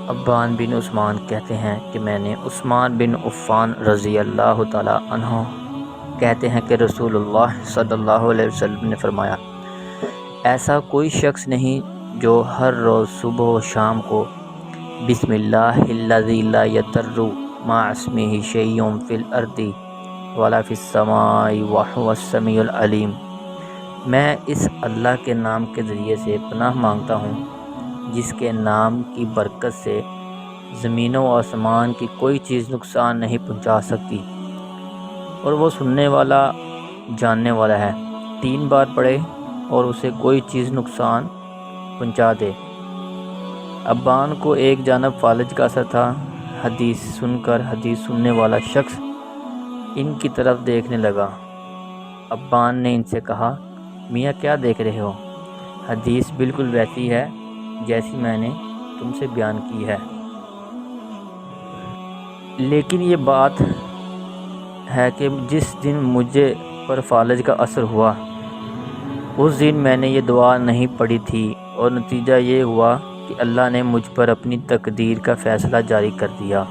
ابان بن عثمان کہتے ہیں کہ میں نے عثمان بن عفان رضی اللہ تعالی عنہ کہتے ہیں کہ رسول اللہ صلی اللہ علیہ وسلم نے فرمایا، ایسا کوئی شخص نہیں جو ہر روز صبح و شام کو بسم اللہ الذی لا یضر مع اسمہ شیء فی الارض ولا فی السماء وہو السمیع العلیم، میں اس اللہ کے نام کے ذریعے سے پناہ مانگتا ہوں جس کے نام کی برکت سے زمین و آسمان کی کوئی چیز نقصان نہیں پہنچا سکتی، اور وہ سننے والا جاننے والا ہے۔ 3 بار پڑھے اور اسے کوئی چیز نقصان پہنچا دے۔ ابان کو ایک جانب فالج کا اثر تھا۔ حدیث سننے والا شخص ان کی طرف دیکھنے لگا۔ ابان نے ان سے کہا، میاں کیا دیکھ رہے ہو؟ حدیث بالکل ویسی ہے جیسی میں نے تم سے بیان کی ہے، لیکن یہ بات ہے کہ جس دن مجھے پر فالج کا اثر ہوا اس دن میں نے یہ دعا نہیں پڑھی تھی، اور نتیجہ یہ ہوا کہ اللہ نے مجھ پر اپنی تقدیر کا فیصلہ جاری کر دیا۔